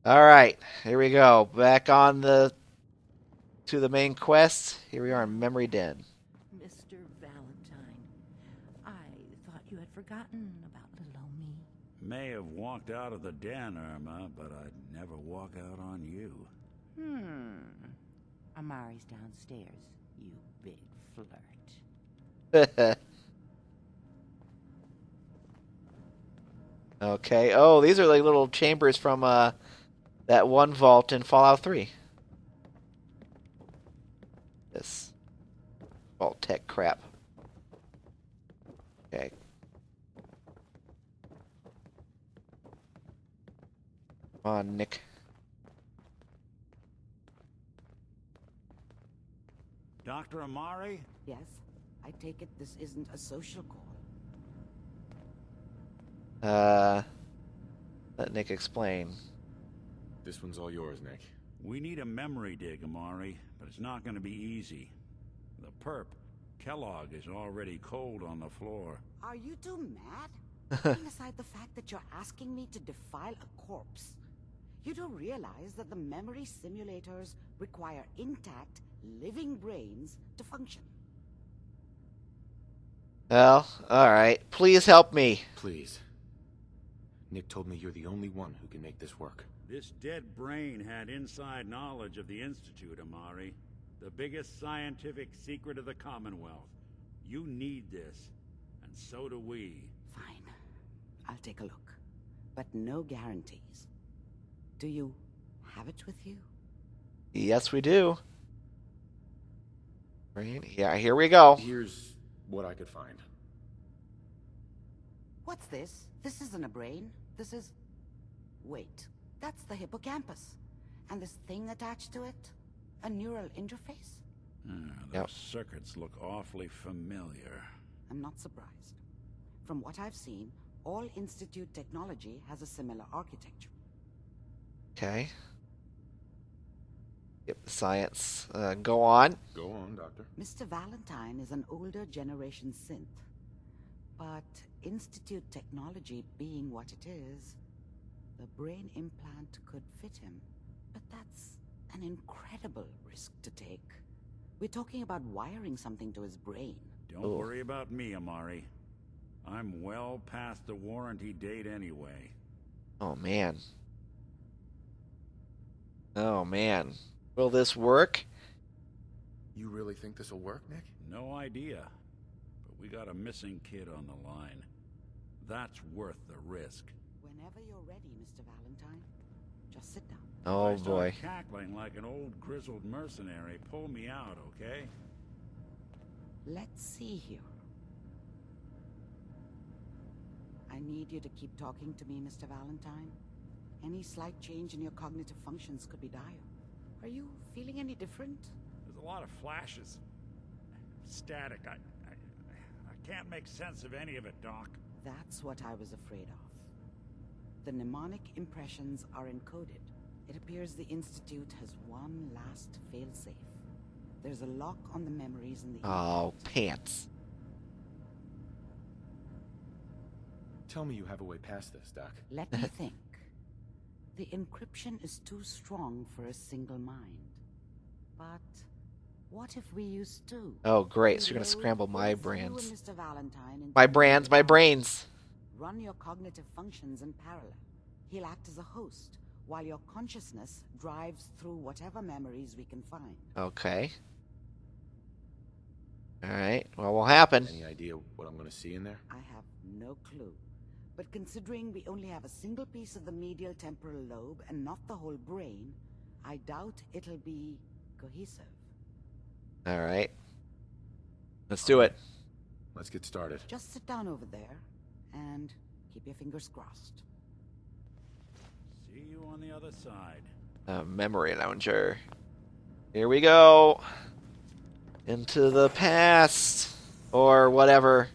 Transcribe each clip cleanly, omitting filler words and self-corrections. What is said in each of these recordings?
All right, here we go. Back on the main quest. Here we are in Memory Den. Mr. Valentine, I thought you had forgotten about little old me. May have walked out of the den, Irma, but I'd never walk out on you. Amari's downstairs, you big flirt. Okay. Oh, these are like little chambers from that one vault in Fallout 3. This vault tech crap. Okay. Come on, Nick. Dr. Amari? Yes, I take it this isn't a social call. Let Nick explain. This one's all yours, Nick. We need a memory dig, Amari, but it's not going to be easy. The perp, Kellogg, is already cold on the floor. Are you two mad? Putting aside the fact that you're asking me to defile a corpse, you do realize that the memory simulators require intact, living brains to function. Well, alright. Please help me. Please. Nick told me you're the only one who can make this work. This dead brain had inside knowledge of the Institute, Amari. The biggest scientific secret of the Commonwealth. You need this, and so do we. Fine. I'll take a look. But no guarantees. Do you have it with you? Yes, we do. Brain. Yeah, here we go. Here's what I could find. What's this? This isn't a brain. This is... Wait. That's the hippocampus. And this thing attached to it? A neural interface? Those circuits look awfully familiar. I'm not surprised. From what I've seen, all Institute technology has a similar architecture. Okay. Yep, science. Go on. Go on, Doctor. Mr. Valentine is an older generation synth. But Institute technology being what it is, the brain implant could fit him. But that's an incredible risk to take. We're talking about wiring something to his brain. Don't worry about me, Amari. I'm well past the warranty date anyway. Oh, man. Oh, man. Will this work? You really think this'll work, Nick? No idea. But we got a missing kid on the line. That's worth the risk. Whenever you're ready, Mr. Valentine, just sit down. Oh, I start boy. cackling like an old grizzled mercenary. Pull me out, okay? Let's see here. I need you to keep talking to me, Mr. Valentine. Any slight change in your cognitive functions could be dire. Are you feeling any different? There's a lot of flashes. Static. I can't make sense of any of it, Doc. That's what I was afraid of. The mnemonic impressions are encoded. It appears the Institute has one last failsafe. There's a lock on the memories in the... Oh, pants. Tell me you have a way past this, Doc. Let me think. The encryption is too strong for a single mind. But what if we use two? Oh, great. So you're going to Reload scramble my both you and brands. Mr. Valentine into My brands, my brains. Run your cognitive functions in parallel. He'll act as a host, while your consciousness drives through whatever memories we can find. Okay. Alright. What will happen? Any idea what I'm going to see in there? I have no clue. But considering we only have a single piece of the medial temporal lobe and not the whole brain, I doubt it'll be cohesive. Alright. Let's do it. Let's get started. Just sit down over there and keep your fingers crossed. See you on the other side. Memory launcher. Here we go. Into the past. Or whatever.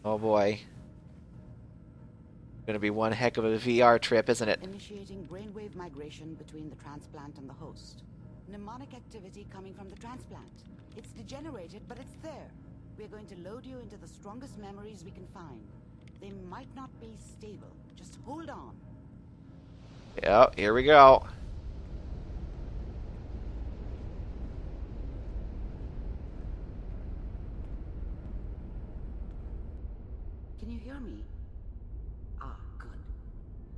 Oh boy. Gonna be one heck of a VR trip, isn't it? Initiating brainwave migration between the transplant and the host. Mnemonic activity coming from the transplant. It's degenerated, but it's there. We're going to load you into the strongest memories we can find. They might not be stable. Just hold on. Yep, here we go. Can you hear me? Ah, good.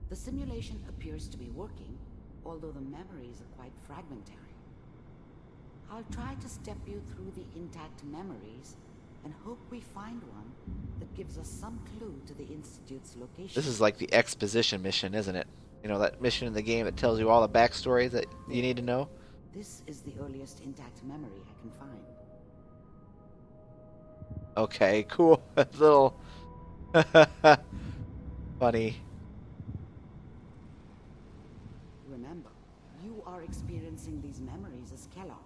The simulation appears to be working, although the memories are quite fragmentary. I'll try to step you through the intact memories and hope we find one that gives us some clue to the Institute's location. This is like the Exposition mission, isn't it? You know, that mission in the game that tells you all the backstory that you need to know? This is the earliest intact memory I can find. Okay, cool. That's a little funny. Remember, you are experiencing these memories as Kellogg.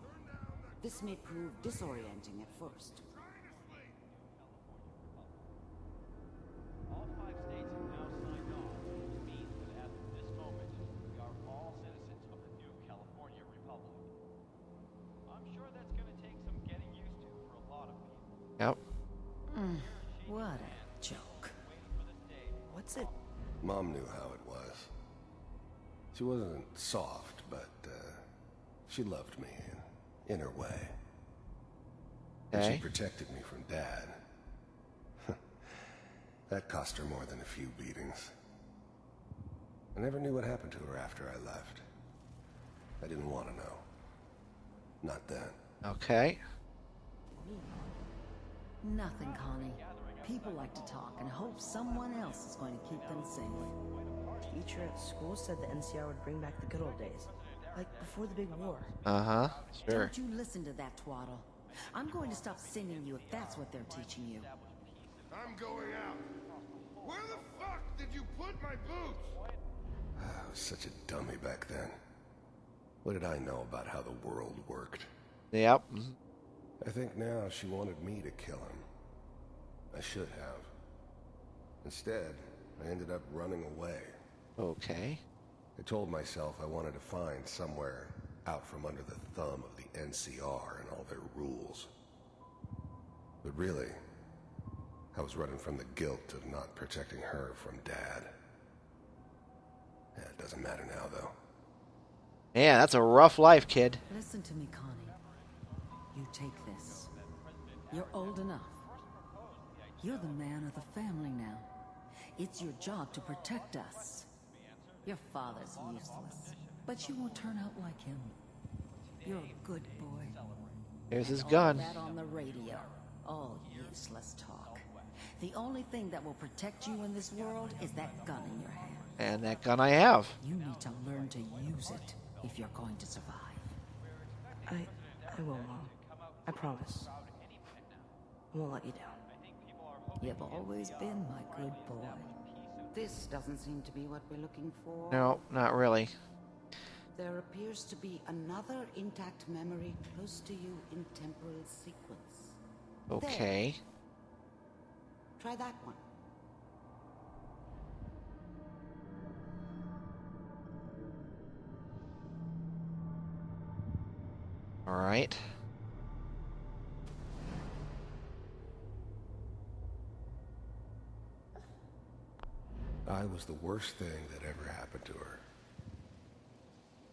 This may prove disorienting at first. All 5 states have now signed on, which means that as of this moment, we are all citizens of the new California Republic. I'm sure that's going to take some getting used to for a lot of people. Yep. What a joke. What's it? Mom knew how it was. She wasn't soft, but she loved me in her way. And Okay. she protected me from Dad. That cost her more than a few beatings. I never knew what happened to her after I left. I didn't want to know. Not then. Okay. Nothing, Connie. People like to talk and hope someone else is going to keep them safe. Teacher at school said the NCR would bring back the good old days. Like before the big war. Uh-huh. Sure. Don't you listen to that twaddle. I'm going to stop singing you if that's what they're teaching you. I'm going out. Where the fuck did you put my boots? I was such a dummy back then. What did I know about how the world worked? Yep. I think now she wanted me to kill him. I should have. Instead, I ended up running away. Okay. I told myself I wanted to find somewhere out from under the thumb of the NCR and all their rules. But really, I was running from the guilt of not protecting her from Dad. Yeah, it doesn't matter now, though. Man, that's a rough life, kid. Listen to me, Connie. You take this. You're old enough. You're the man of the family now. It's your job to protect us. Your father's useless, but you won't turn out like him. You're a good boy. Here's his All gun. that on the radio. All useless talk. The only thing that will protect you in this world is that gun in your hand. And that gun I have. You need to learn to use it if you're going to survive. I will, Mom. I promise. I won't let you down. You've always been my good boy. This doesn't seem to be what we're looking for. No, not really. There appears to be another intact memory close to you in temporal sequence. Okay. Try that one. All right. I was the worst thing that ever happened to her.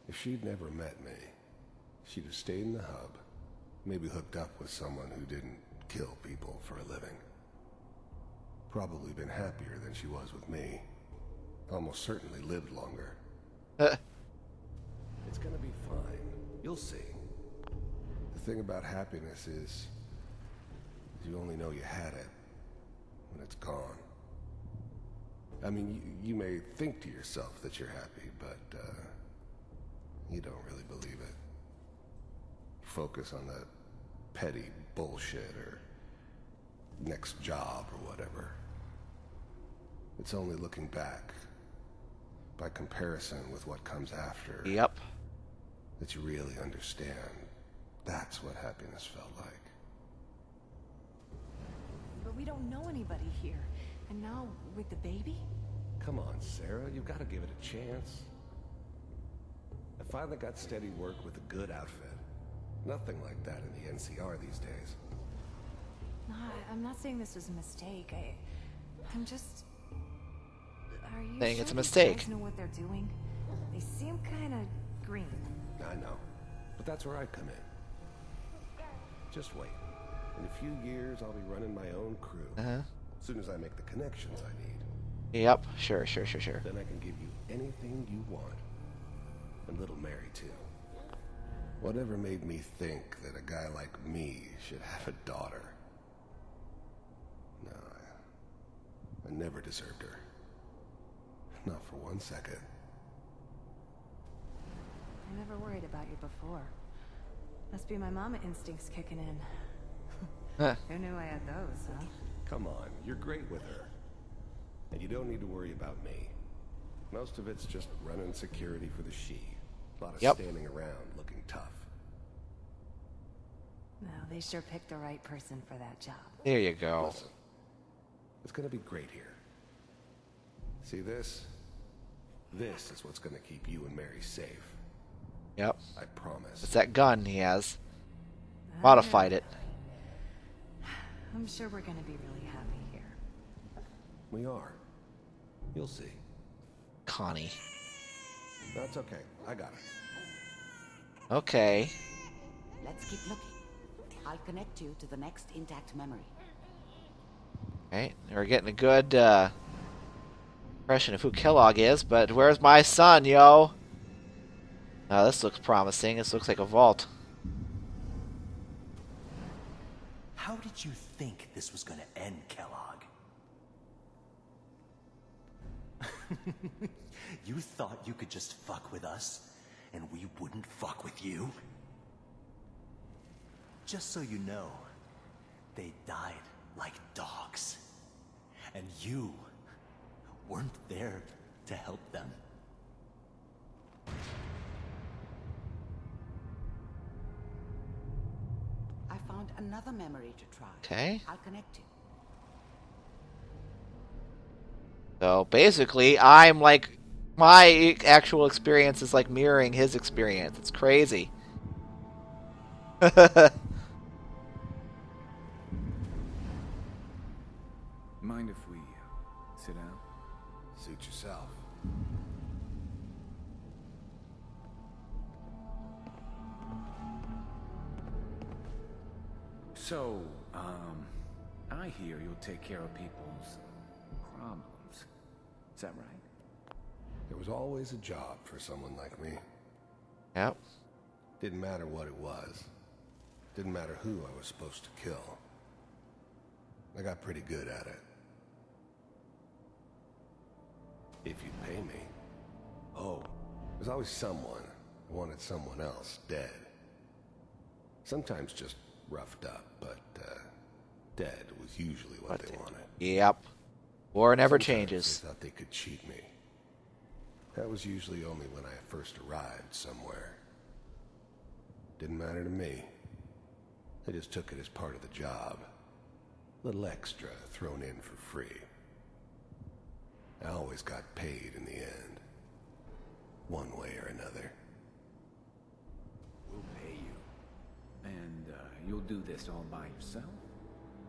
If she'd never met me, she'd have stayed in the hub, maybe hooked up with someone who didn't kill people for a living. Probably been happier than she was with me. Almost certainly lived longer. It's gonna be fine. You'll see. The thing about happiness is you only know you had it when it's gone. I mean, you may think to yourself that you're happy, but you don't really believe it. Focus on that petty bullshit or next job or whatever. It's only looking back, by comparison with what comes after, Yep. that you really understand. That's what happiness felt like. But we don't know anybody here. And now, with the baby? Come on, Sarah, you've got to give it a chance. I finally got steady work with a good outfit. Nothing like that in the NCR these days. No, I'm not saying this was a mistake. I'm just... Are you Saying sure it's a these mistake. guys know what they're doing? They seem kind of green. I know. But that's where I come in. Just wait. In a few years, I'll be running my own crew. Uh-huh. As soon as I make the connections I need. Yep. Sure. Then I can give you anything you want. And little Mary, too. Whatever made me think that a guy like me should have a daughter? No, I never deserved her. Not for 1 second. I never worried about you before. Must be my mama instincts kicking in. Huh. Who knew I had those, huh? Come on, you're great with her. And you don't need to worry about me. Most of it's just running security for the she. A lot of standing around looking tough. No, they sure picked the right person for that job. There you go. Listen, it's gonna be great here. See this? This is what's gonna keep you and Mary safe. Yep. I promise. It's that gun he has. Modified it. I'm sure we're gonna be really happy here. We are. You'll see. Connie. That's okay. I got it. Okay. Let's keep looking. I'll connect you to the next intact memory. Okay. We're getting a good impression of who Kellogg is, but where's my son, yo? Oh, this looks promising. This looks like a vault. How did you think this was gonna end, Kellogg? You thought you could just fuck with us, and we wouldn't fuck with you? Just so you know, they died like dogs. And you weren't there to help them. I found another memory to try. Okay. I'll connect you. So basically, I'm like, my actual experience is like mirroring his experience. It's crazy. Mind if we sit down? Suit yourself. So, I hear you'll take care of people's problems. Is that right? There was always a job for someone like me. Yep. Didn't matter what it was. Didn't matter who I was supposed to kill. I got pretty good at it. If you'd pay me. Oh, there's always someone who wanted someone else dead. Sometimes just roughed up, but dead was usually what they wanted. Yep. War never Sometimes changes. they thought they could cheat me. That was usually only when I first arrived somewhere. Didn't matter to me. I just took it as part of the job. A little extra thrown in for free. I always got paid in the end. One way or another. We'll pay you. And you'll do this all by yourself?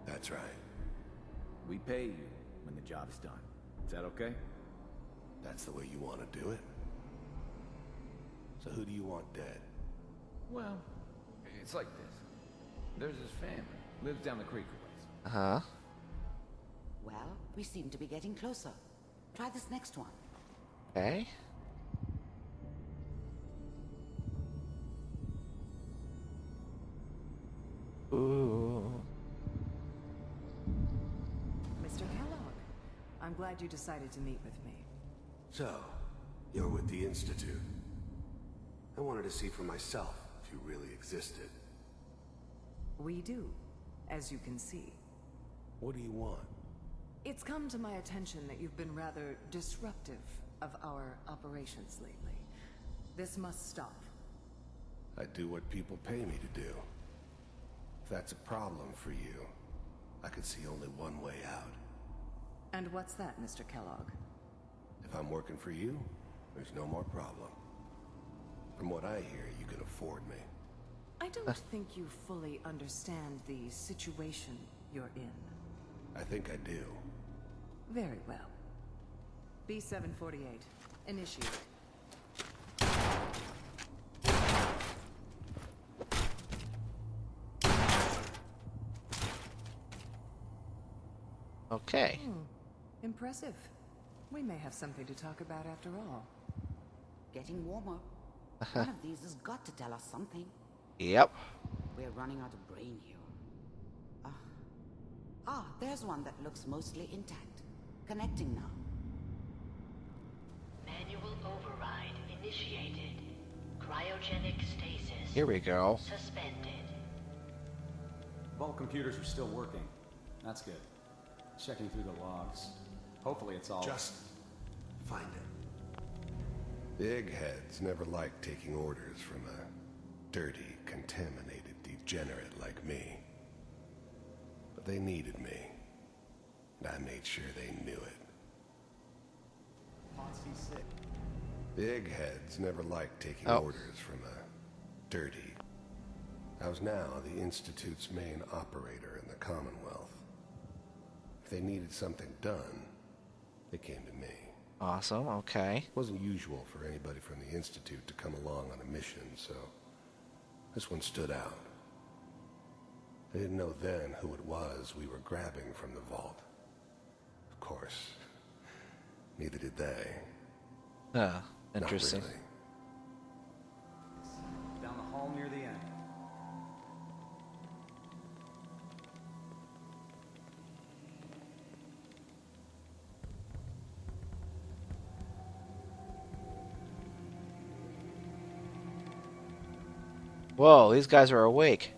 That's right. We pay you when the job's done. Is that okay? That's the way you want to do it? So who do you want dead? Well, it's like this. There's his family. Lives down the creek a ways. Uh-huh. Well, we seem to be getting closer. Try this next one. Okay. Ooh. Mr. Kellogg, I'm glad you decided to meet with me. So, you're with the Institute. I wanted to see for myself if you really existed. We do, as you can see. What do you want? It's come to my attention that you've been rather disruptive of our operations lately. This must stop. I do what people pay me to do. If that's a problem for you, I could see only one way out. And what's that, Mr. Kellogg? If I'm working for you, there's no more problem. From what I hear, you can afford me. I don't think you fully understand the situation you're in. I think I do. Very well. B-748. Initiate. Okay. Impressive. We may have something to talk about after all. Getting warmer. One of these has got to tell us something. Yep. We're running out of brain here. There's one that looks mostly intact. Connecting now. Manual override initiated. Cryogenic stasis. Here we go. Suspended. Vault computers are still working. That's good. Checking through the logs. Hopefully it's all... Just find it. The eggheads never liked taking orders from a dirty, contaminated degenerate like me. But they needed me. And I made sure they knew it. The eggheads never liked taking orders from a dirty... I was now the Institute's main operator in the Commonwealth. If they needed something done, they came to me. Awesome, okay. It wasn't usual for anybody from the Institute to come along on a mission, so this one stood out. They didn't know then who it was we were grabbing from the vault. Of course, neither did they. Interesting. Not really. Down the hall near the end. Whoa, these guys are awake.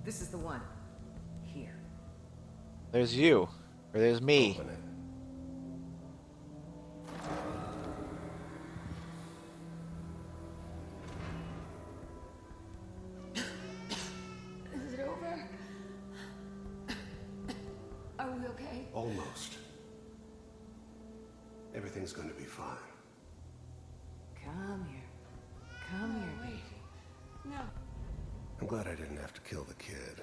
This is the one. Here. There's you. Or there's me. Open it. Is it over? Are we okay? Almost. Everything's going to be fine. Come here. Come here. Wait. No. I'm glad I didn't have to kill the kid.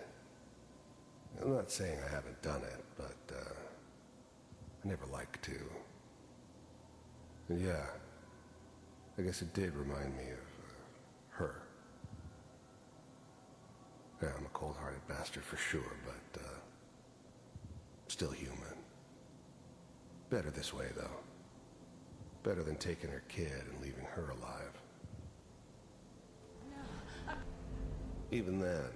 I'm not saying I haven't done it, but, I never like to. And yeah, I guess it did remind me of, her. Yeah, I'm a cold-hearted bastard for sure, but, still human. Better this way, though. Better than taking her kid and leaving her alive. Even then,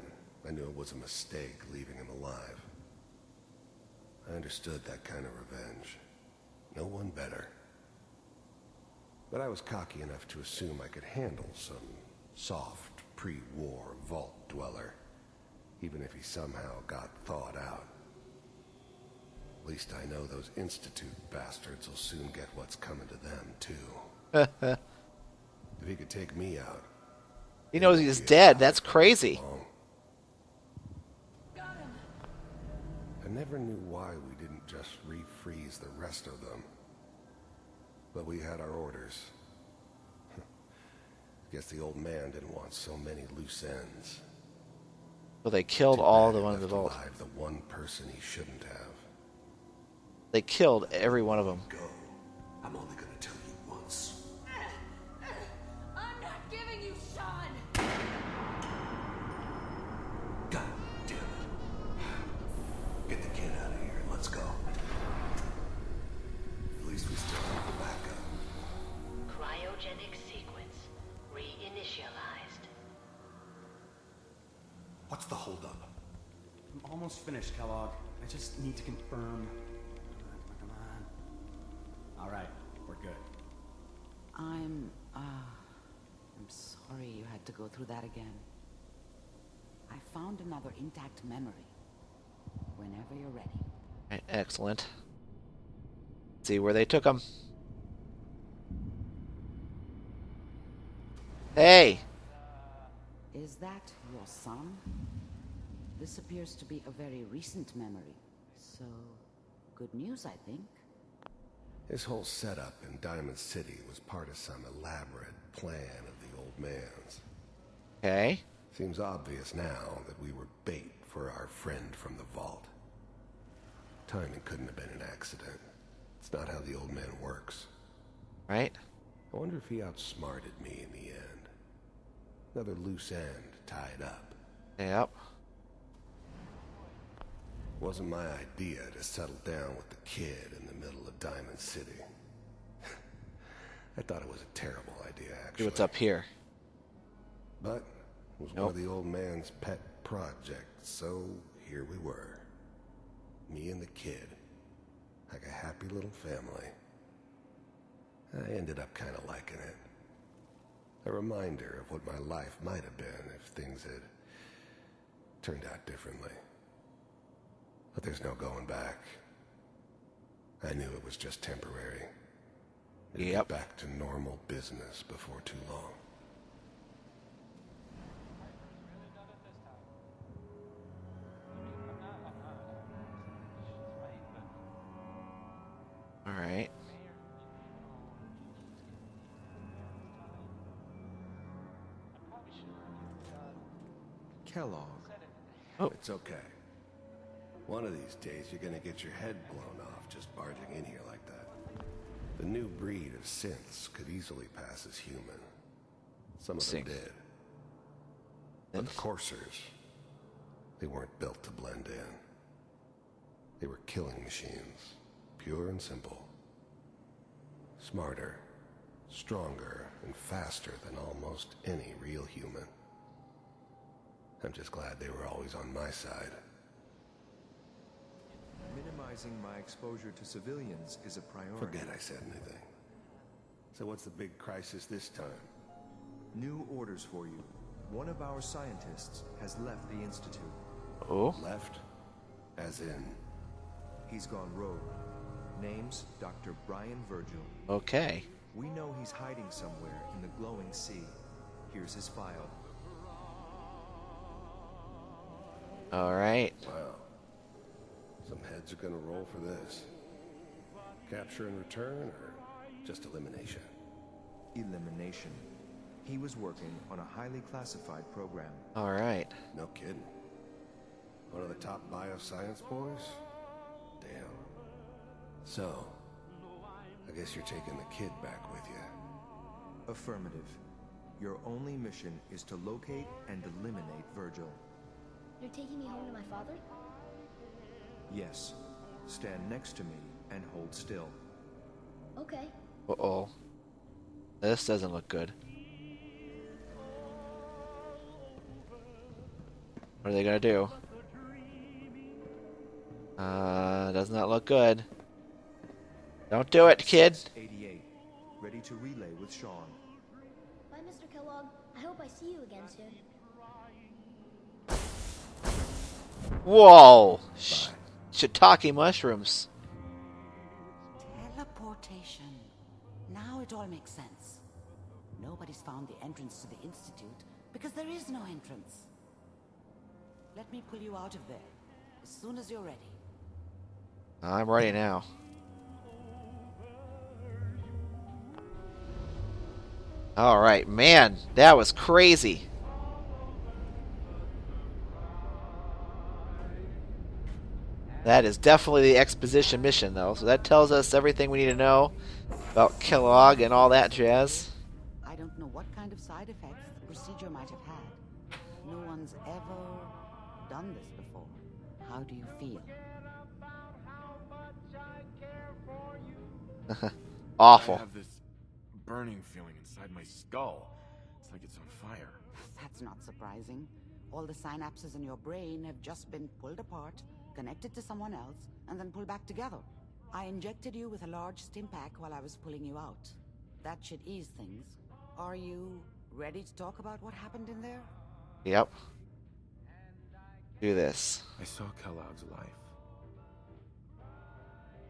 I knew it was a mistake leaving him alive. I understood that kind of revenge. No one better. But I was cocky enough to assume I could handle some soft, pre-war vault dweller, even if he somehow got thawed out. At least I know those Institute bastards will soon get what's coming to them, too. If he could take me out... He knows he's dead. That's crazy. Got him. I never knew why we didn't just refreeze the rest of them. But we had our orders. Guess the old man didn't want so many loose ends. Well, they killed all the one in the vault. Alive, the one person he shouldn't have. They killed every one of them. Go. I'm only gonna tell you once. I'm not giving you Sean. God damn it. Get the kid out of here and let's go. At least we still have the backup. Cryogenic sequence reinitialized. What's the holdup? I'm almost finished, Kellogg. I just need to confirm. Come on. All right, we're good. I'm sorry you had to go through that again. I found another intact memory. Whenever you're ready. Right, excellent. See where they took him. Hey! Is that your son? This appears to be a very recent memory. So, good news, I think. His whole setup in Diamond City was part of some elaborate plan of the old man's. Okay. Seems obvious now that we were bait for our friend from the vault. timing couldn't have been an accident. It's not how the old man works. Right? I wonder if he outsmarted me in the end. Another loose end tied up. Yep. Wasn't my idea to settle down with the kid in the middle of Diamond City. I thought it was a terrible idea, See actually. what's up here. But it was one of the old man's pet projects, so here we were. Me and the kid. Like a happy little family. I ended up kind of liking it. A reminder of what my life might have been if things had turned out differently. But there's no going back. I knew it was just temporary. It'd get back to normal business before too long. All right. Kellogg. Oh. It's okay. One of these days you're gonna get your head blown off just barging in here like that. The new breed of synths could easily pass as human. Some of them did. But the coursers, they weren't built to blend in. They were killing machines, pure and simple. Smarter, stronger, and faster than almost any real human. I'm just glad they were always on my side. Minimizing my exposure to civilians is a priority. Forget I said anything. So what's the big crisis this time? New orders for you. One of our scientists has left the Institute. Oh? Left? As in? He's gone rogue. Name's Dr. Brian Virgil. Okay. We know he's hiding somewhere in the glowing sea. Here's his file. All right. Wow. Some heads are gonna roll for this. Capture and return, or just elimination? Elimination. He was working on a highly classified program. All right. No kidding. One of the top bioscience boys? Damn. So, I guess you're taking the kid back with you. Affirmative. Your only mission is to locate and eliminate Virgil. You're taking me home to my father? Yes. Stand next to me and hold still. Okay. Uh-oh. This doesn't look good. What are they gonna do? Does not look good. Don't do it, kid. 88. Ready to relay with Sean. Bye, Mr. Kellogg. I hope I see you again soon. Whoa! Shiitake mushrooms. Teleportation. Now it all makes sense. Nobody's found the entrance to the Institute because there is no entrance. Let me pull you out of there as soon as you're ready. I'm ready now. All right, man, that was crazy. That is definitely the exposition mission, though. So that tells us everything we need to know about Kellogg and all that jazz. I don't know what kind of side effects the procedure might have had. No one's ever done this before. How do you feel? Awful. I have this burning feeling inside my skull. It's like it's on fire. That's not surprising. All the synapses in your brain have just been pulled apart, connected to someone else, and then pulled back together. I injected you with a large stim pack while I was pulling you out. That should ease things. Are you ready to talk about what happened in there? Yep. Do this. I saw Kellogg's life.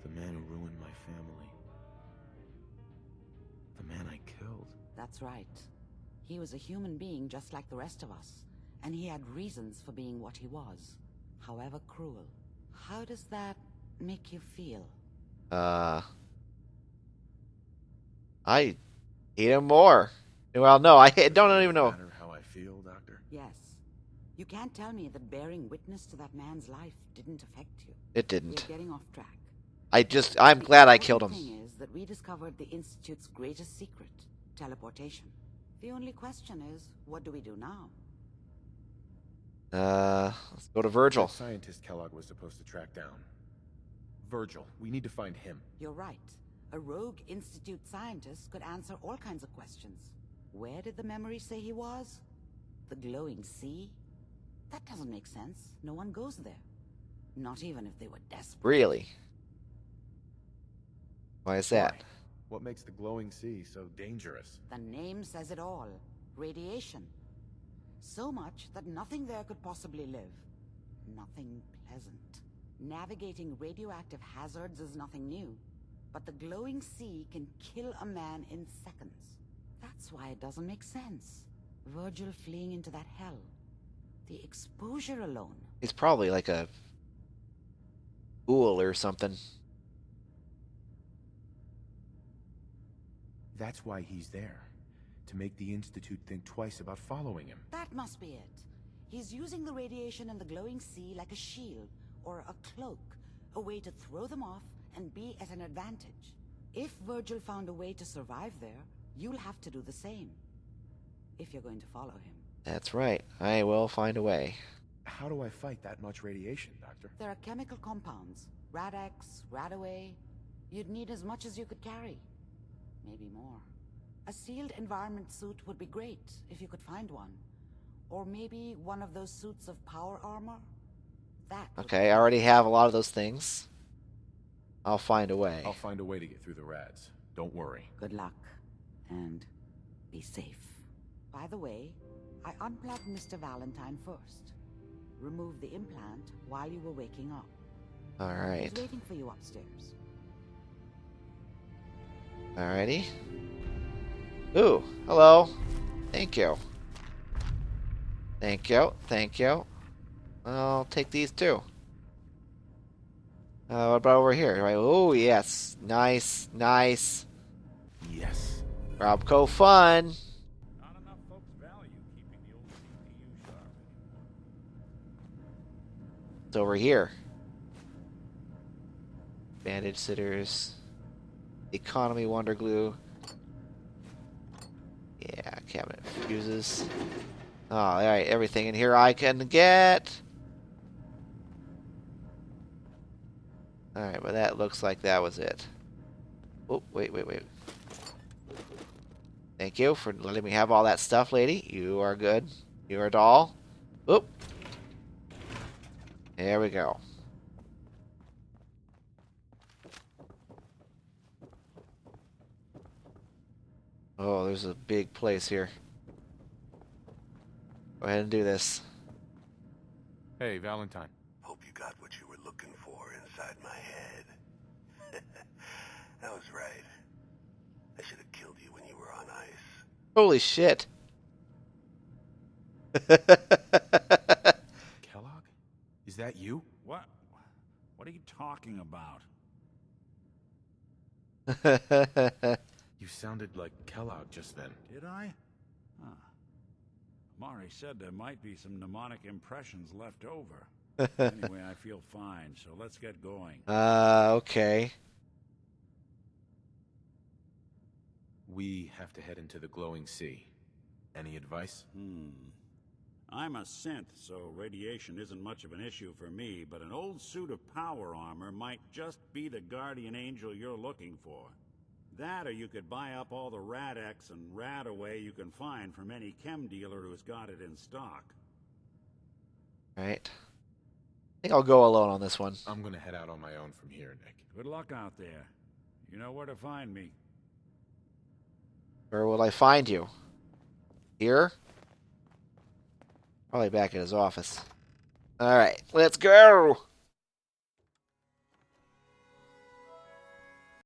The man who ruined my family. The man I killed. That's right. He was a human being just like the rest of us, and he had reasons for being what he was, however cruel. How does that make you feel? I hate him more. Well, no, I don't even know. Matter how I feel, Doctor? Yes. You can't tell me that bearing witness to that man's life didn't affect you. It didn't. We're getting off track. I'm glad I killed him. The thing is that we discovered the Institute's greatest secret, teleportation. The only question is, what do we do now? Let's go to Virgil. The scientist Kellogg was supposed to track down. Virgil, we need to find him. You're right. A rogue Institute scientist could answer all kinds of questions. Where did the memory say he was? The glowing sea? That doesn't make sense. No one goes there. Not even if they were desperate. Really? Why is that? Why? What makes the glowing sea so dangerous? The name says it all. Radiation. So much that nothing there could possibly live. Nothing pleasant. Navigating radioactive hazards is nothing new. But the glowing sea can kill a man in seconds. That's why it doesn't make sense. Virgil fleeing into that hell. The exposure alone. He's probably like a ghoul or something. That's why he's there. To make the Institute think twice about following him. That must be it. He's using the radiation in the glowing sea like a shield or a cloak. A way to throw them off and be at an advantage. If Virgil found a way to survive there, you'll have to do the same. If you're going to follow him. That's right. I will find a way. How do I fight that much radiation, Doctor? There are chemical compounds. Rad-X, Radaway. You'd need as much as you could carry. Maybe more. A sealed environment suit would be great, if you could find one. Or maybe one of those suits of power armor? That. Okay, I already have a lot of those things. I'll find a way. I'll find a way to get through the rads. Don't worry. Good luck. And be safe. By the way, I unplugged Mr. Valentine first. Removed the implant while you were waking up. Alright. He's waiting for you upstairs. Alrighty. Ooh, hello. Thank you. Thank you. Thank you. I'll take these too. What about over here? Right. Oh, yes. Nice. Nice. Yes. Robco fun. Not enough folks value keeping the old CPU sharp. It's over here. Bandage sitters. Economy wonder glue. Yeah, cabinet fuses. Oh, alright, everything in here I can get. Alright, but that looks like that was it. Oh, wait. Thank you for letting me have all that stuff, lady. You are good. You are a doll. Oop. There we go. Oh, there's a big place here. Go ahead and do this. Hey, Valentine. Hope you got what you were looking for inside my head. I was right. I should have killed you when you were on ice. Holy shit. Kellogg? Is that you? What? What are you talking about? You sounded like Kellogg just then. Did I? Huh. Mari said there might be some mnemonic impressions left over. Anyway, I feel fine, so let's get going. Okay. We have to head into the glowing sea. Any advice? I'm a synth, so radiation isn't much of an issue for me, but an old suit of power armor might just be the guardian angel you're looking for. That, or you could buy up all the Rad-X and Radaway you can find from any chem dealer who's got it in stock. Right. I think I'll go alone on this one. I'm gonna head out on my own from here, Nick. Good luck out there. You know where to find me. Where will I find you? Here? Probably back at his office. Alright, let's go!